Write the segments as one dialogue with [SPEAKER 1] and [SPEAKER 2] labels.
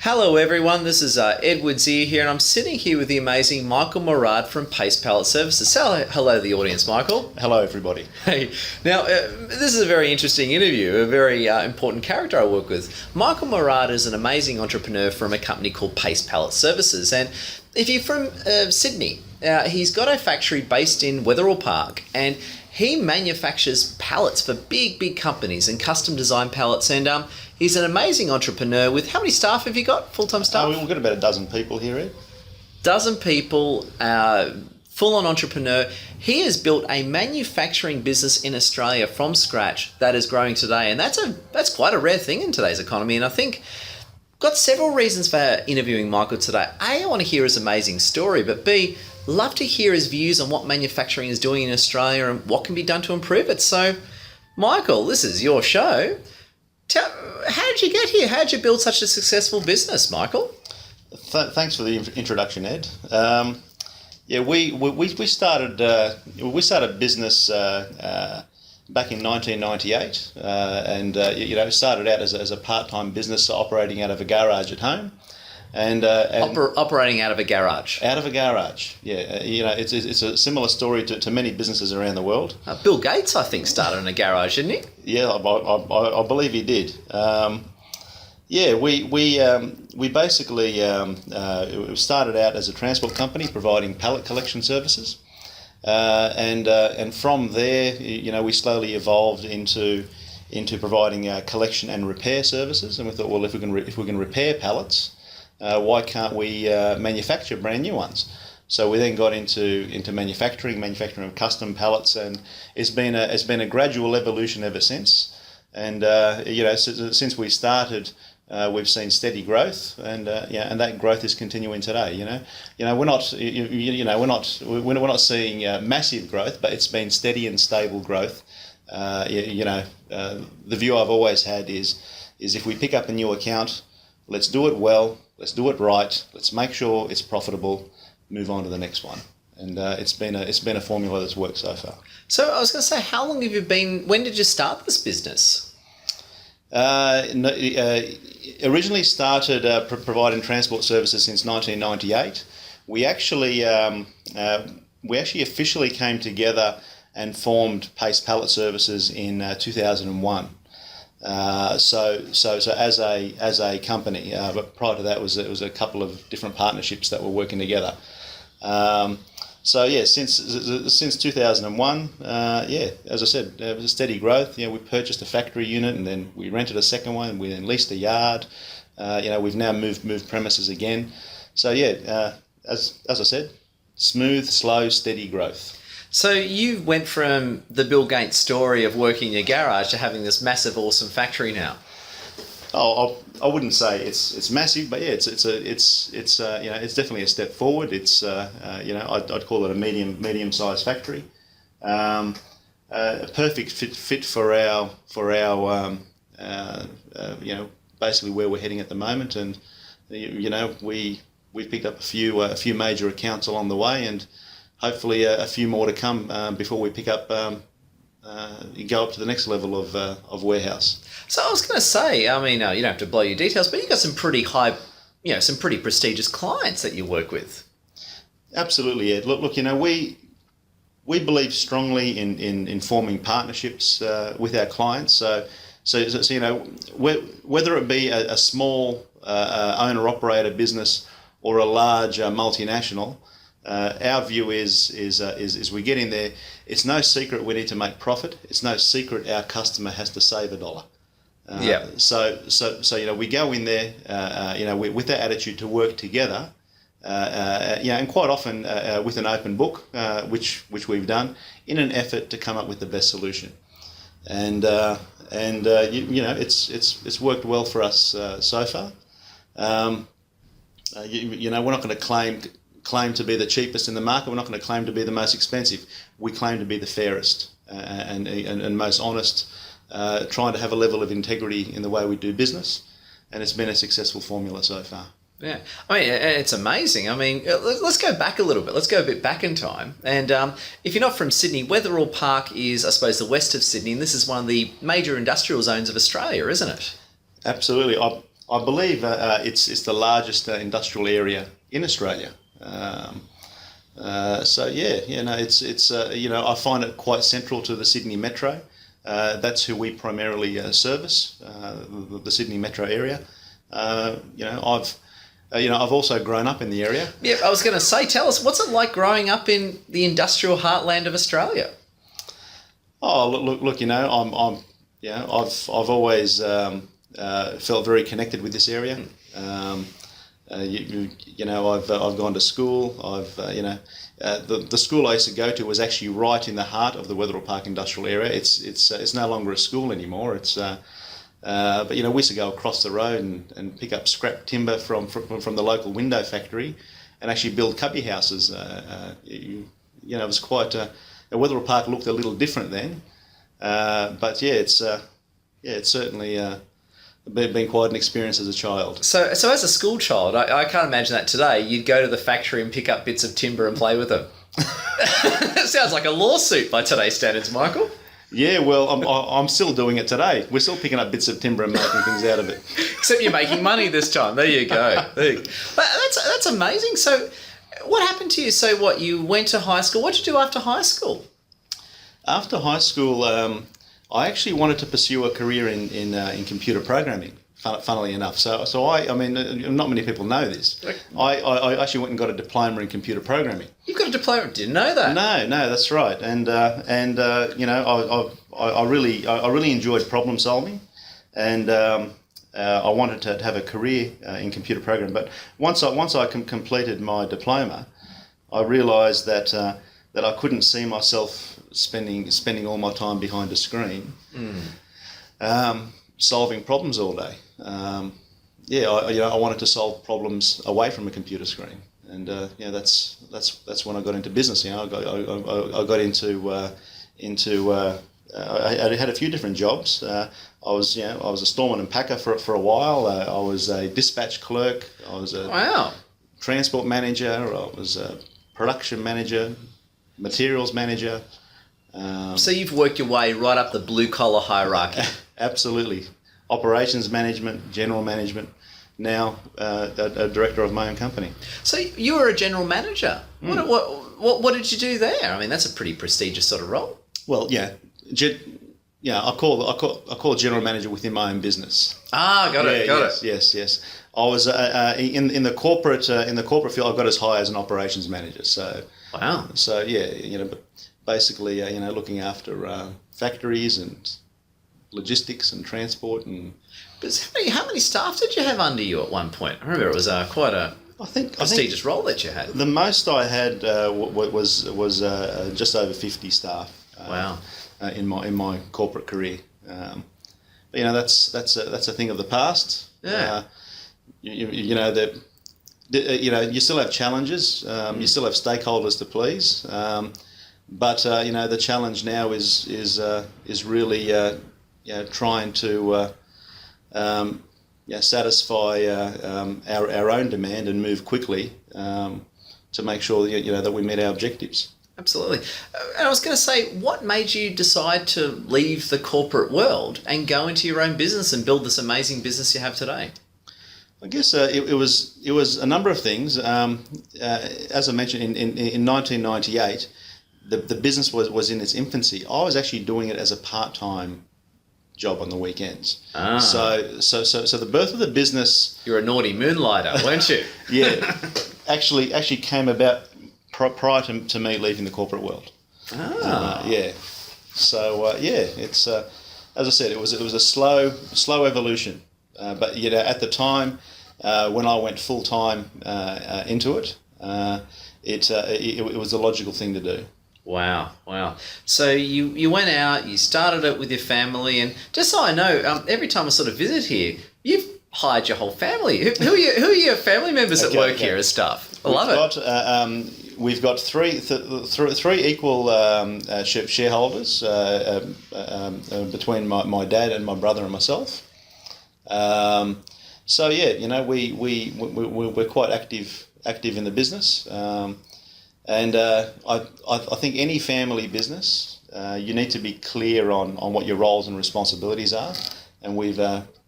[SPEAKER 1] Hello everyone, this is Edward Zier here and I'm sitting here with the amazing Michael Mourad from Pace Pallet Services. Say hello to the audience, Michael.
[SPEAKER 2] Hello everybody.
[SPEAKER 1] Hey, now this is a very interesting interview, a very important character I work with. Michael Mourad is an amazing entrepreneur from a company called Pace Pallet Services, and if you're from Sydney, he's got a factory based in Wetherill Park and he manufactures pallets for big companies and custom design pallets, and he's an amazing entrepreneur with, how many staff have you got, full-time staff?
[SPEAKER 2] We've got about a dozen people here, Ed.
[SPEAKER 1] Dozen people, full-on entrepreneur. He has built a manufacturing business in Australia from scratch that is growing today, and that's quite a rare thing in today's economy, and I think got several reasons for interviewing Michael today. A, I want to hear his amazing story, but B, love to hear his views on what manufacturing is doing in Australia and what can be done to improve it. So, Michael, this is your show. How did you get here? How did you build such a successful business, Michael?
[SPEAKER 2] Thanks for the introduction, Ed. We started business back in 1998, and started out as a part-time business operating out of a garage at home. And
[SPEAKER 1] operating out of a garage.
[SPEAKER 2] Out of a garage, yeah. It's a similar story to many businesses around the world.
[SPEAKER 1] Bill Gates, I think, started in a garage, didn't he?
[SPEAKER 2] Yeah, I believe he did. We basically started out as a transport company providing pallet collection services, and from there, we slowly evolved into providing collection and repair services. And we thought, well, if we can repair pallets, why can't we manufacture brand new ones? So we then got into manufacturing of custom pallets, and it's been a gradual evolution ever since. And since we started, we've seen steady growth, and that growth is continuing today. We're not seeing massive growth, but it's been steady and stable growth. The view I've always had is if we pick up a new account, let's do it well. Let's do it right. Let's make sure it's profitable. Move on to the next one, and it's been a formula that's worked so far.
[SPEAKER 1] So I was going to say, how long have you been? When did you start this business?
[SPEAKER 2] Originally started providing transport services since 1998. We actually officially came together and formed Pace Pallet Services in 2001. So as a company, but prior to that it was a couple of different partnerships that were working together. Since 2001, as I said, it was a steady growth. We purchased a factory unit and then we rented a second one, and we then leased a yard. We've now moved premises again. So as I said, smooth, slow, steady growth.
[SPEAKER 1] So you went from the Bill Gates story of working in your garage to having this massive, awesome factory now.
[SPEAKER 2] Oh, I wouldn't say it's massive, but yeah, it's definitely a step forward. It's I'd call it a medium-sized factory. A perfect fit for our basically where we're heading at the moment, and we've picked up a few major accounts along the way, and hopefully a few more to come before we pick up, go up to the next level of warehouse.
[SPEAKER 1] So I was going to say, I mean, you don't have to blow your details, but you've got some pretty high, some pretty prestigious clients that you work with.
[SPEAKER 2] Absolutely, Ed. Look, we believe strongly in forming partnerships with our clients. So whether it be a small owner-operator business or a large multinational, our view is we get in there. It's no secret we need to make profit. It's no secret our customer has to save $1. So we go in there, with that attitude to work together, and quite often with an open book, which we've done in an effort to come up with the best solution, and it's worked well for us so far. We're not going to claim to be the cheapest in the market. We're not going to claim to be the most expensive. We claim to be the fairest and most honest, trying to have a level of integrity in the way we do business, and it's been a successful formula so far.
[SPEAKER 1] Yeah, I mean, it's amazing. I mean, let's go back a little bit. Let's go a bit back in time. And if you're not from Sydney, Wetherill Park is, I suppose, the west of Sydney, and this is one of the major industrial zones of Australia, isn't it?
[SPEAKER 2] Absolutely. I believe it's the largest industrial area in Australia. So it's I find it quite central to the Sydney Metro. That's who we primarily service, the Sydney Metro area. I've also grown up in the area.
[SPEAKER 1] Yeah, I was going to say, tell us, what's it like growing up in the industrial heartland of Australia?
[SPEAKER 2] Oh, look, I've always felt very connected with this area. I've gone to school. The school I used to go to was actually right in the heart of the Wetherill Park industrial area. It's no longer a school anymore. But we used to go across the road and pick up scrap timber from the local window factory, and actually build cubby houses. It was quite. Wetherill Park looked a little different then, but it's certainly been quite an experience as a child.
[SPEAKER 1] So as a school child, I can't imagine that today. You'd go to the factory and pick up bits of timber and play with them. That sounds like a lawsuit by today's standards, Michael.
[SPEAKER 2] Yeah, well, I'm still doing it today. We're still picking up bits of timber and making things out of it.
[SPEAKER 1] Except you're making money this time. There you go. That's amazing. So what happened to you? So what, you went to high school. What did you do after high school?
[SPEAKER 2] After high school, I actually wanted to pursue a career in computer programming. Funnily enough, so not many people know this. I actually went and got a diploma in computer programming.
[SPEAKER 1] You've got a diploma? Didn't know that.
[SPEAKER 2] No, that's right. And I really enjoyed problem solving, and I wanted to have a career in computer programming. But once I completed my diploma, I realised that I couldn't see myself spending all my time behind a screen. Solving problems all day. I wanted to solve problems away from a computer screen, and that's when I got into business. I got into I had a few different jobs. I was a storeman and packer for a while. I was a dispatch clerk. I was a transport manager. I was a production manager, materials manager.
[SPEAKER 1] So you've worked your way right up the blue collar hierarchy.
[SPEAKER 2] Absolutely. Operations management, general management, now a director of my own company.
[SPEAKER 1] So you were a general manager. What did you do there? I mean, that's a pretty prestigious sort of role.
[SPEAKER 2] Well, yeah. I call general manager within my own business.
[SPEAKER 1] Got it.
[SPEAKER 2] Yes. I was in the corporate field. I got as high as an operations manager. So
[SPEAKER 1] wow.
[SPEAKER 2] So but basically looking after factories and logistics and transport and.
[SPEAKER 1] But how many staff did you have under you at one point? I remember it was quite a prestigious role that you had.
[SPEAKER 2] The most I had was just over 50 staff.
[SPEAKER 1] Wow.
[SPEAKER 2] In my corporate career, but that's a thing of the past.
[SPEAKER 1] Yeah.
[SPEAKER 2] You still have challenges. You still have stakeholders to please. But the challenge now is really trying to satisfy our own demand and move quickly to make sure that we meet our objectives.
[SPEAKER 1] Absolutely. And I was going to say, what made you decide to leave the corporate world and go into your own business and build this amazing business you have today?
[SPEAKER 2] I guess it was a number of things. As I mentioned, in 1998, the business was in its infancy. I was actually doing it as a part-time job on the weekends. So the birth of the business.
[SPEAKER 1] You're a naughty moonlighter, weren't you?
[SPEAKER 2] Yeah, actually came about prior to me leaving the corporate world. Yeah. So it's as I said, it was a slow evolution. But at the time when I went full time into it, it was the logical thing to do.
[SPEAKER 1] Wow. So you went out, you started it with your family, and just so I know, every time I sort of visit here, you've hired your whole family. Who are your family members that work here as staff? I love it.
[SPEAKER 2] We've got three equal shareholders between my dad and my brother and myself. So yeah, we're quite active in the business. And I think any family business, you need to be clear on what your roles and responsibilities are, and we've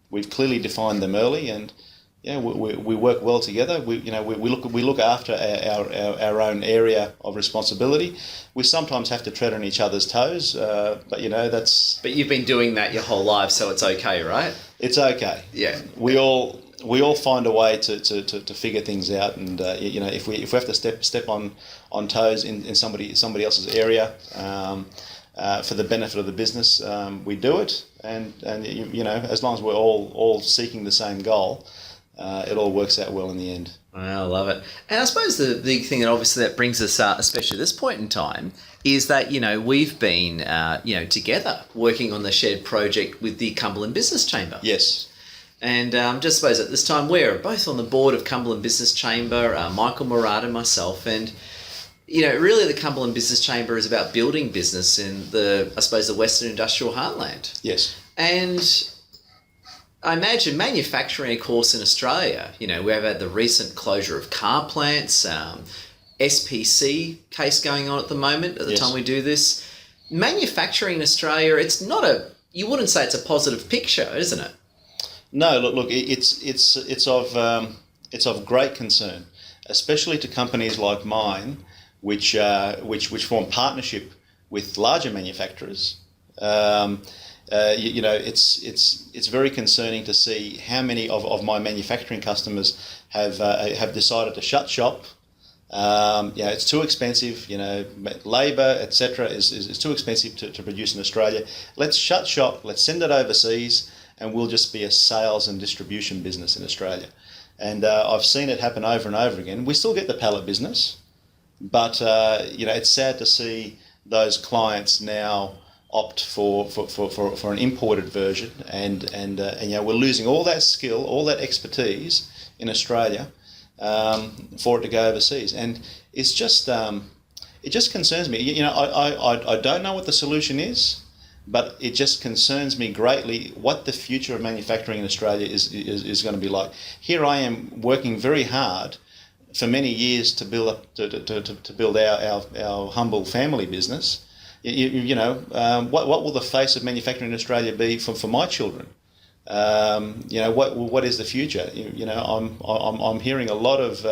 [SPEAKER 2] We've clearly defined them early, and we work well together. We look after our own area of responsibility. We sometimes have to tread on each other's toes, but that's.
[SPEAKER 1] But you've been doing that your whole life, so it's okay, right?
[SPEAKER 2] It's okay.
[SPEAKER 1] Yeah.
[SPEAKER 2] We all find a way to figure things out, and if we have to step on toes in somebody else's area for the benefit of the business, we do it, and as long as we're all seeking the same goal, it all works out well in the end.
[SPEAKER 1] I love it. And I suppose the big thing that obviously that brings us, especially at this point in time, is that, we've been, together working on the shared project with the Cumberland Business Chamber.
[SPEAKER 2] Yes.
[SPEAKER 1] And just suppose at this time we're both on the board of Cumberland Business Chamber, Michael, Mourad and myself. And, really the Cumberland Business Chamber is about building business in the Western Industrial Heartland.
[SPEAKER 2] Yes.
[SPEAKER 1] And I imagine manufacturing, of course, in Australia, we have had the recent closure of car plants, SPC case going on at the moment at the time we do this. Manufacturing in Australia, it's not you wouldn't say it's a positive picture, isn't it?
[SPEAKER 2] No, look, it's of great concern, especially to companies like mine, which form partnership with larger manufacturers. It's very concerning to see how many of my manufacturing customers have decided to shut shop. It's too expensive. Labour, etc., is too expensive to produce in Australia. Let's shut shop. Let's send it overseas, and we'll just be a sales and distribution business in Australia. And I've seen it happen over and over again. We still get the pallet business, but it's sad to see those clients now opt for an imported version, and we're losing all that skill, all that expertise in Australia for it to go overseas, and it's just it just concerns me. I don't know what the solution is, but it just concerns me greatly what the future of manufacturing in Australia is going to be like. Here I am working very hard for many years to build up to build our humble family business. What will the face of manufacturing in Australia be for my children? What is the future? I'm hearing a lot of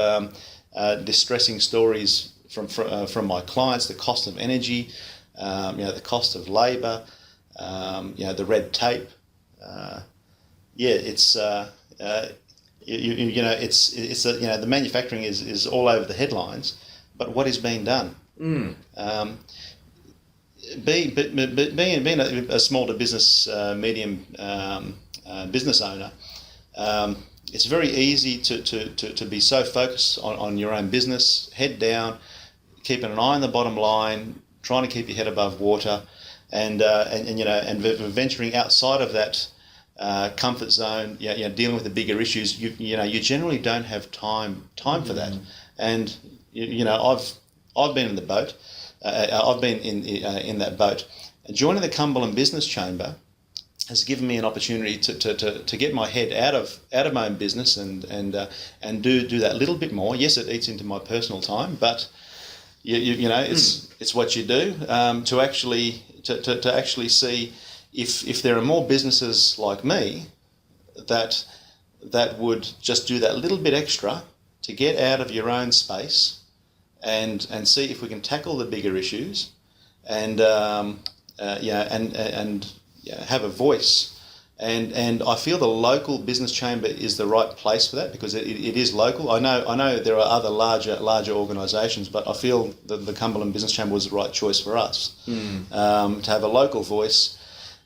[SPEAKER 2] distressing stories from my clients. The cost of energy, the cost of labour, the red tape. The manufacturing is all over the headlines, but what is being done? Being a small to business, medium business owner, it's very easy to be so focused on your own business, head down, keeping an eye on the bottom line, trying to keep your head above water, and venturing outside of that comfort zone, dealing with the bigger issues. You generally don't have time for that, and I've been in the boat. I've been in that boat. Joining the Cumberland Business Chamber has given me an opportunity to get my head out of my own business and do that little bit more. Yes, it eats into my personal time, but it's what you do to actually see if there are more businesses like me that would just do that little bit extra to get out of your own space and see if we can tackle the bigger issues and have a voice. And I feel the local business chamber is the right place for that because it is local. I know there are other larger organisations, but I feel that the Cumberland Business Chamber was the right choice for us to have a local voice.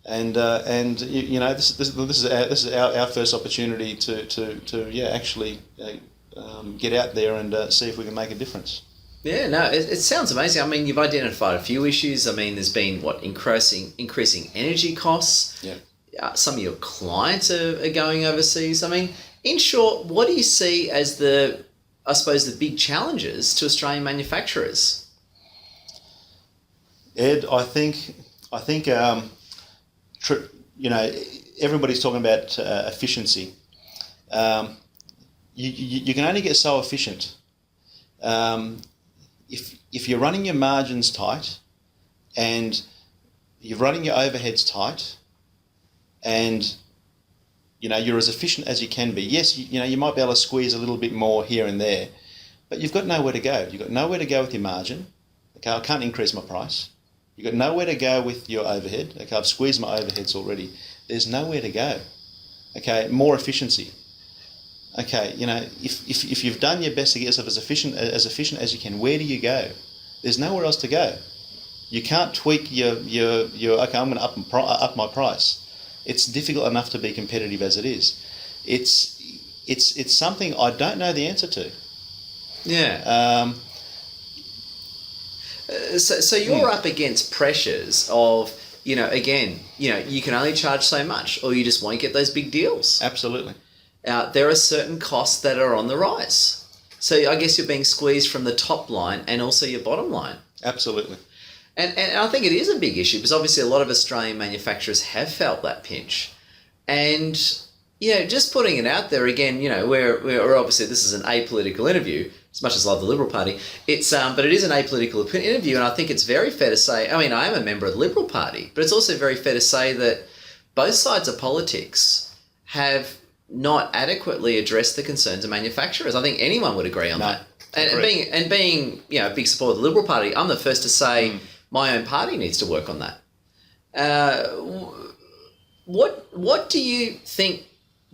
[SPEAKER 2] And this is our first opportunity to actually get out there and see if we can make a difference.
[SPEAKER 1] Yeah, no, it sounds amazing. I mean, you've identified a few issues. I mean, there's been increasing energy costs.
[SPEAKER 2] Yeah.
[SPEAKER 1] Some of your clients are going overseas. I mean, in short, what do you see as the big challenges to Australian manufacturers?
[SPEAKER 2] Ed, I think everybody's talking about efficiency. You can only get so efficient. If you're running your margins tight and you're running your overheads tight and you're as efficient as you can be. Yes, you might be able to squeeze a little bit more here and there, but you've got nowhere to go. You've got nowhere to go with your margin. Okay, I can't increase my price. You've got nowhere to go with your overhead. Okay, I've squeezed my overheads already. There's nowhere to go. Okay, more efficiency. Okay, if you've done your best to get yourself as efficient as you can, where do you go? There's nowhere else to go. You can't tweak your okay, I'm going to up my price. It's difficult enough to be competitive as it is. It's something I don't know the answer to.
[SPEAKER 1] Yeah. So you're up against pressures of, again, you can only charge so much or you just won't get those big deals.
[SPEAKER 2] Absolutely.
[SPEAKER 1] There are certain costs that are on the rise. So I guess you're being squeezed from the top line and also your bottom line.
[SPEAKER 2] Absolutely.
[SPEAKER 1] And I think it is a big issue because obviously a lot of Australian manufacturers have felt that pinch. And, just putting it out there again, we're obviously, this is an apolitical interview, as much as I love the Liberal Party. But it is an apolitical interview, and I think it's very fair to say, I am a member of the Liberal Party, but it's also very fair to say that both sides of politics have not adequately addressed the concerns of manufacturers. I think anyone would agree on that. And being a big supporter of the Liberal Party, I'm the first to say my own party needs to work on that. What do you think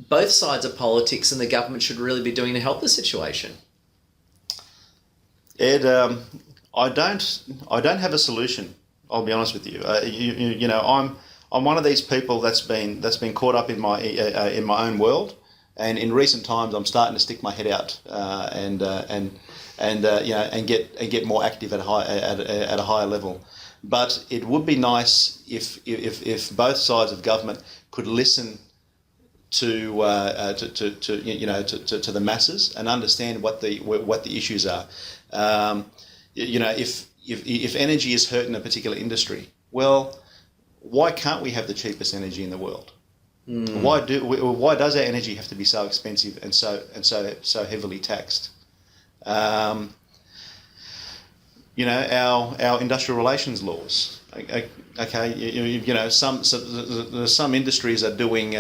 [SPEAKER 1] both sides of politics and the government should really be doing to help the situation?
[SPEAKER 2] Ed, I don't have a solution. I'll be honest with you. I'm one of these people that's been caught up in my own world, and in recent times I'm starting to stick my head out and get more active at a higher level. But it would be nice if both sides of government could listen to the masses and understand what the issues are. If energy is hurt in a particular industry, well, why can't we have the cheapest energy in the world? Why does our energy have to be so expensive and so heavily taxed? Our industrial relations laws. Okay, some industries are doing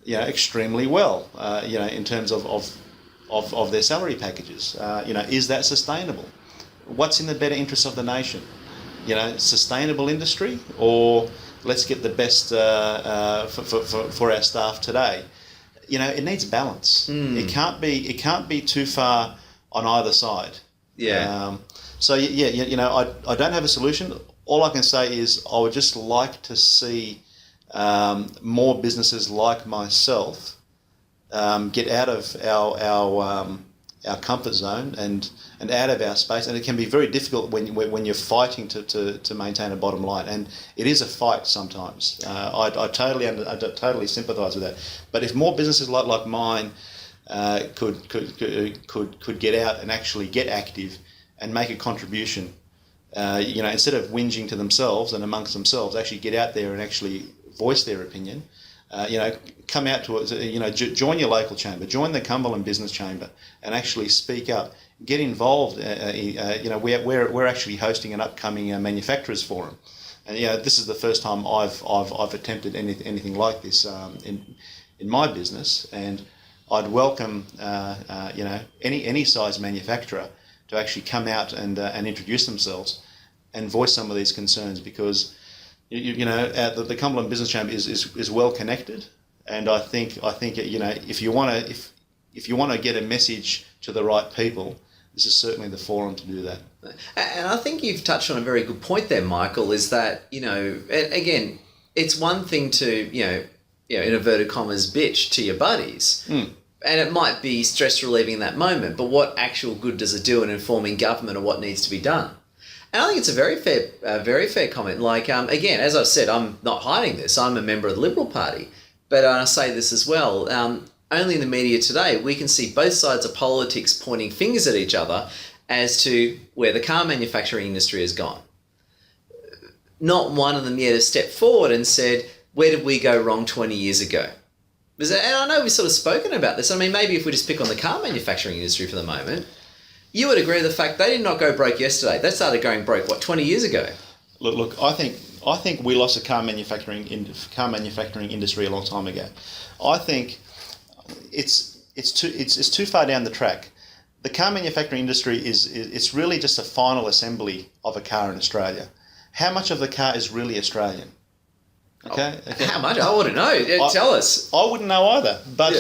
[SPEAKER 2] extremely well. In terms of their salary packages. Is that sustainable? What's in the better interest of the nation? Sustainable industry, or let's get the best for our staff today. It needs balance. It can't be too far on either side.
[SPEAKER 1] Yeah.
[SPEAKER 2] I don't have a solution. All I can say is I would just like to see more businesses like myself get out of our comfort zone and out of our space, and it can be very difficult when you're fighting to maintain a bottom line, and it is a fight sometimes. I totally sympathise with that. But if more businesses like mine could get out and actually get active and make a contribution, instead of whinging to themselves and amongst themselves, actually get out there and actually voice their opinion. Come out to it. Join your local chamber, join the Cumberland Business Chamber, and actually speak up. Get involved. We're actually hosting an upcoming manufacturers forum, and this is the first time I've attempted anything like this in my business, and I'd welcome any size manufacturer to actually come out and introduce themselves and voice some of these concerns, because the Cumberland Business Chamber is well connected, and I think if you want to get a message to the right people, this is certainly the forum to do that.
[SPEAKER 1] And I think you've touched on a very good point there, Michael. Is that again, it's one thing to in inverted commas bitch to your buddies. And it might be stress relieving in that moment, but what actual good does it do in informing government of what needs to be done? And I think it's a very fair comment. Like, again, as I've said, I'm not hiding this. I'm a member of the Liberal Party. But I say this as well. Only in the media today, we can see both sides of politics pointing fingers at each other as to where the car manufacturing industry has gone. Not one of them yet has stepped forward and said, where did we go wrong 20 years ago? And I know we've sort of spoken about this. I mean, maybe if we just pick on the car manufacturing industry for the moment, you would agree with the fact they did not go broke yesterday. They started going broke, 20 years ago?
[SPEAKER 2] Look, I think we lost the car manufacturing industry a long time ago. I think it's too far down the track. The car manufacturing industry it's really just a final assembly of a car in Australia. How much of the car is really Australian? Okay.
[SPEAKER 1] How much? I wouldn't know. Tell us.
[SPEAKER 2] I wouldn't know either. But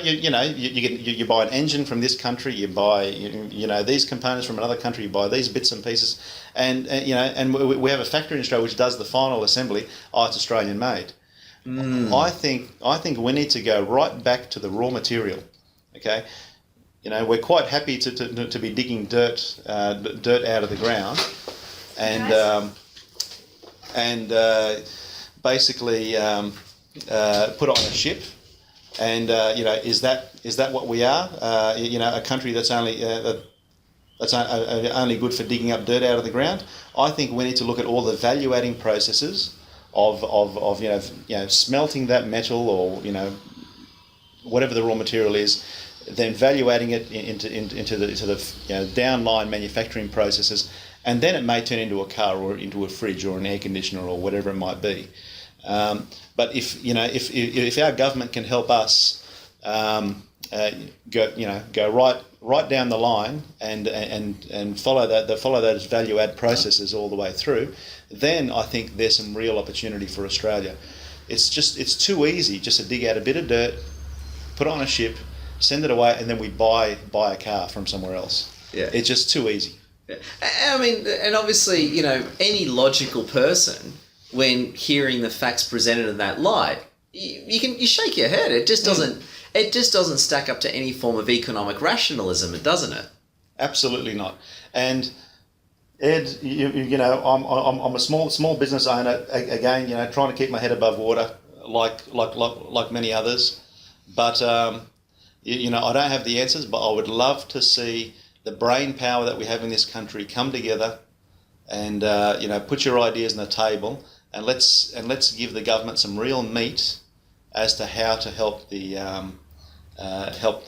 [SPEAKER 2] you buy an engine from this country, you buy these components from another country, you buy these bits and pieces, and we have a factory in Australia which does the final assembly. Oh, it's Australian made. I think we need to go right back to the raw material. Okay. We're quite happy to be digging dirt out of the ground, and basically put on a ship, and is that what we are? A country that's only good for digging up dirt out of the ground. I think we need to look at all the value adding processes of smelting that metal, or whatever the raw material is, then value adding it into the downline manufacturing processes, and then it may turn into a car or into a fridge or an air conditioner or whatever it might be. But if our government can help us go right down the line and follow those value add processes all the way through, then I think there's some real opportunity for Australia. It's too easy just to dig out a bit of dirt, put it on a ship, send it away, and then we buy a car from somewhere else.
[SPEAKER 1] Yeah,
[SPEAKER 2] it's just too easy.
[SPEAKER 1] Yeah. I mean, and obviously, any logical person, when hearing the facts presented in that light, you shake your head. It just doesn't stack up to any form of economic rationalism, doesn't it?
[SPEAKER 2] Absolutely not. And Ed, I'm a small business owner, again, trying to keep my head above water, like many others, but I don't have the answers, but I would love to see the brain power that we have in this country come together, and put your ideas on the table, and let's give the government some real meat as to how to help the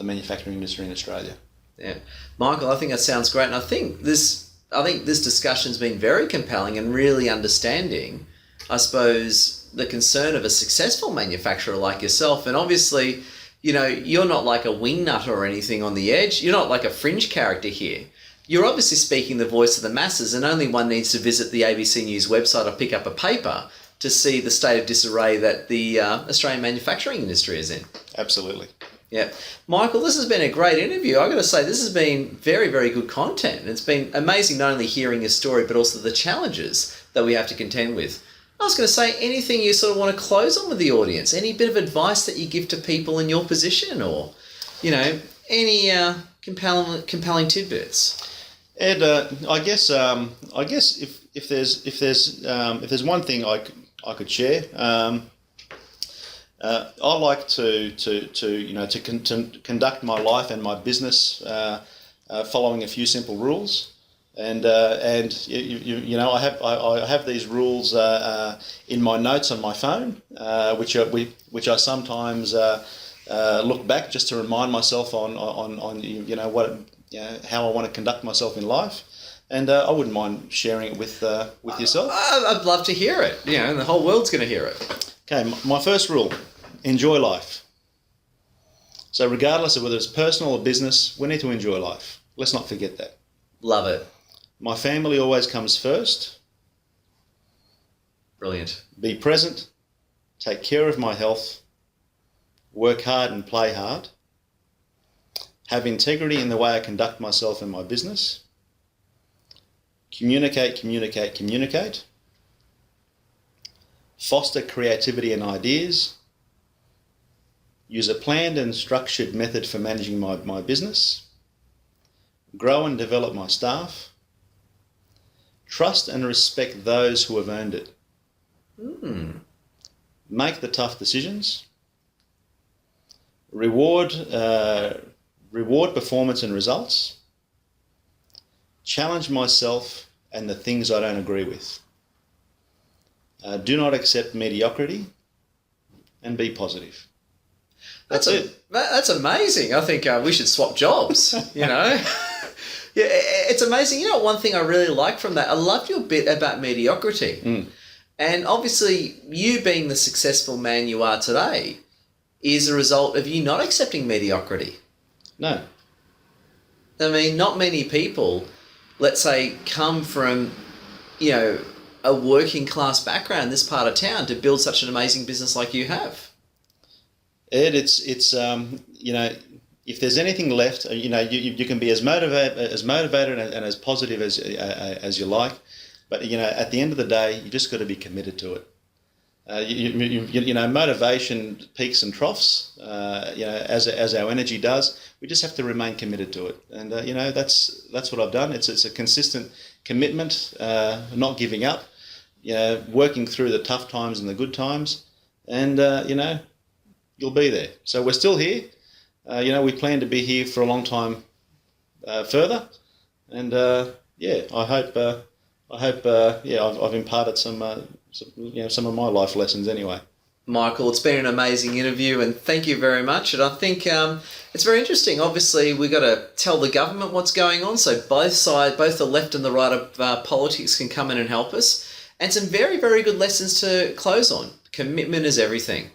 [SPEAKER 2] manufacturing industry in Australia.
[SPEAKER 1] Yeah, Michael, I think that sounds great, and I think this discussion's been very compelling and really understanding, I suppose, the concern of a successful manufacturer like yourself. And obviously, you're not like a wingnut or anything on the edge. You're not like a fringe character here. You're obviously speaking the voice of the masses, and only one needs to visit the ABC News website or pick up a paper to see the state of disarray that the Australian manufacturing industry is in.
[SPEAKER 2] Absolutely.
[SPEAKER 1] Yeah. Michael, this has been a great interview. I've got to say, this has been very, very good content. It's been amazing not only hearing your story, but also the challenges that we have to contend with. I was going to say, anything you sort of want to close on with the audience? Any bit of advice that you give to people in your position, or, any compelling tidbits?
[SPEAKER 2] Ed, I guess if there's one thing I could share, I like to conduct my life and my business following a few simple rules. And I have these rules in my notes on my phone, which I sometimes look back just to remind myself on how I want to conduct myself in life, and I wouldn't mind sharing it with yourself.
[SPEAKER 1] I'd love to hear it. And the whole world's going to hear it.
[SPEAKER 2] Okay, my first rule: enjoy life. So regardless of whether it's personal or business, we need to enjoy life. Let's not forget that.
[SPEAKER 1] Love it.
[SPEAKER 2] My family always comes first.
[SPEAKER 1] Brilliant.
[SPEAKER 2] Be present, take care of my health, work hard and play hard, have integrity in the way I conduct myself in my business, communicate, foster creativity and ideas, use a planned and structured method for managing my business, grow and develop my staff, trust and respect those who have earned it. Make the tough decisions. Reward performance and results. Challenge myself and the things I don't agree with. Do not accept mediocrity, and be positive. That's it.
[SPEAKER 1] That's amazing. I think we should swap jobs, Yeah, it's amazing. One thing I really like from that, I loved your bit about mediocrity. And obviously, you being the successful man you are today is a result of you not accepting mediocrity.
[SPEAKER 2] No.
[SPEAKER 1] I mean, not many people, let's say, come from, a working class background in this part of town to build such an amazing business like you have.
[SPEAKER 2] Ed, it's if there's anything left, you can be as motivated and as positive as you like, but at the end of the day, you just got to be committed to it. Motivation peaks and troughs. As our energy does, we just have to remain committed to it, and that's what I've done. It's a consistent commitment, not giving up, working through the tough times and the good times, and you'll be there. So we're still here. We plan to be here for a long time further, and I hope I've imparted some of my life lessons anyway.
[SPEAKER 1] Michael, it's been an amazing interview, and thank you very much. And I think it's very interesting. Obviously, we've got to tell the government what's going on, so both sides, both the left and the right of politics can come in and help us. And some very, very good lessons to close on. Commitment is everything.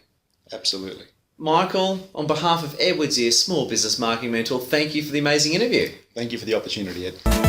[SPEAKER 2] Absolutely.
[SPEAKER 1] Michael, on behalf of Edwards here, Small Business Marketing Mentor, thank you for the amazing interview.
[SPEAKER 2] Thank you for the opportunity, Ed.